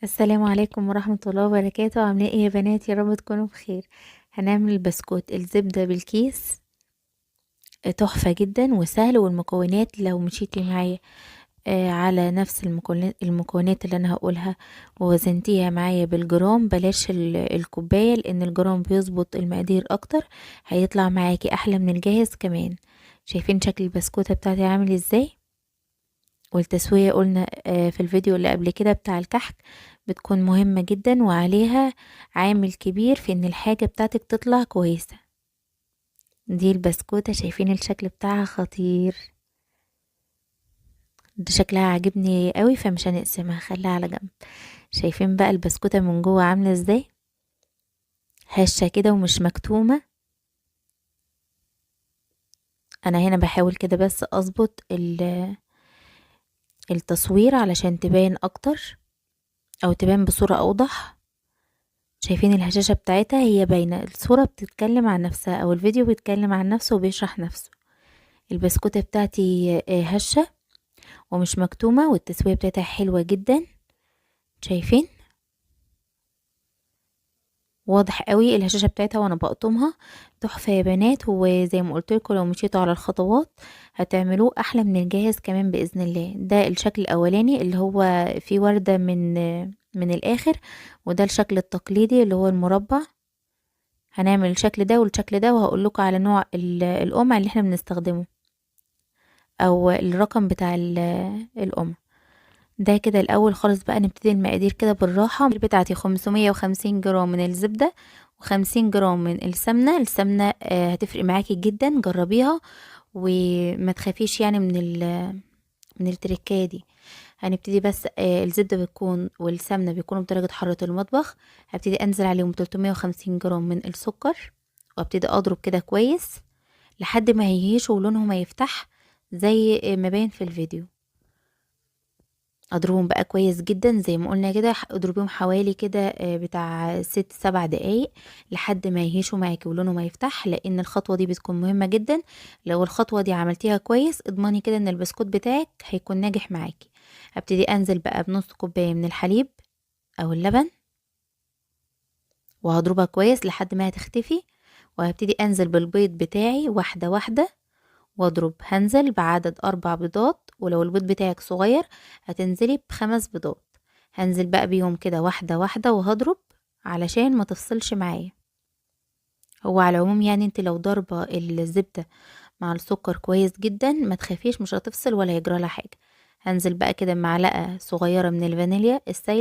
السلام عليكم ورحمة الله وبركاته. عاملين ايه يا بنات؟ يا رب تكونوا بخير. هنعمل بسكوت الزبدة بالكيس. تحفة جدا وسهل، والمكونات لو مشيتي معايا على نفس المكونات اللي انا هقولها ووزنتيها معايا بالجرام، بلاش الكوباية، لان الجرام بيظبط المقادير اكتر، هيطلع معاكي احلى من الجاهز كمان. شايفين شكل البسكوتة بتاعتي عامل ازاي؟ والتسوية قلنا في الفيديو اللي قبل كده بتاع الكحك بتكون مهمة جدا، وعليها عامل كبير في ان الحاجة بتاعتك تطلع كويسة. دي البسكوتة، شايفين الشكل بتاعها خطير؟ ده شكلها عاجبني قوي، فمش هنقسمها، خليها على جنب. شايفين بقى البسكوتة من جوه عاملة ازاي؟ هشة كده ومش مكتومة. انا هنا بحاول كده بس اظبط التصوير علشان تبان اكتر او تبان بصورة اوضح. شايفين الهشاشة بتاعتها؟ هي باينة، الصورة بتتكلم عن نفسها او الفيديو بيتكلم عن نفسه وبيشرح نفسه. البسكوتة بتاعتي هشة ومش مكتومة، والتسوية بتاعتها حلوة جدا. شايفين؟ واضح قوي الهشاشة بتاعتها وانا بقطمها. تحفة يا بنات، وزي ما قلت لكم لو مشيتوا على الخطوات هتعملوه احلى من الجاهز كمان باذن الله. ده الشكل الاولاني اللي هو فيه وردة من الاخر، وده الشكل التقليدي اللي هو المربع. هنعمل الشكل ده والشكل ده، وهقول لكم على نوع القمع اللي احنا بنستخدمه او الرقم بتاع القمع. ده كده الاول خالص بقى نبتدي المقادير كده بالراحه. بتاعتي 550 جرام من الزبده، و50 جرام من السمنه هتفرق معاكي جدا، جربيها وما تخافيش يعني من التركايه دي. هنبتدي بس الزبده بتكون والسمنه بيكونوا بدرجه حراره المطبخ. هبتدي انزل عليهم 350 جرام من السكر، وابتدي اضرب كده كويس لحد ما هيهيشوا ولونهم هيفتح زي ما باين في الفيديو. اضربهم بقى كويس جدا زي ما قلنا كده، اضربيهم حوالي كده بتاع 6-7 دقايق لحد ما يهيشوا معاكي ولونهم هيفتح، لان الخطوة دي بتكون مهمة جدا. لو الخطوة دي عملتيها كويس اضمني كده ان البسكوت بتاعك هيكون ناجح معاكي. هبتدي انزل بقى بنص كوباية من الحليب او اللبن، وهضربها كويس لحد ما هتختفي. وهبتدي انزل بالبيض بتاعي واحدة واحدة واضرب. هنزل بعدد 4 بيضات، ولو البيض بتاعك صغير هتنزلي ب5 بيضات. هنزل بقى بيهم كده واحدة واحدة وهضرب علشان ما تفصلش معايا. هو على العموم يعني انت لو ضربة الزبدة مع السكر كويس جدا ما تخافيش، مش هتفصل ولا يجرى لها حاجة. هنزل بقى كده معلقة صغيرة من الفانيليا السايلة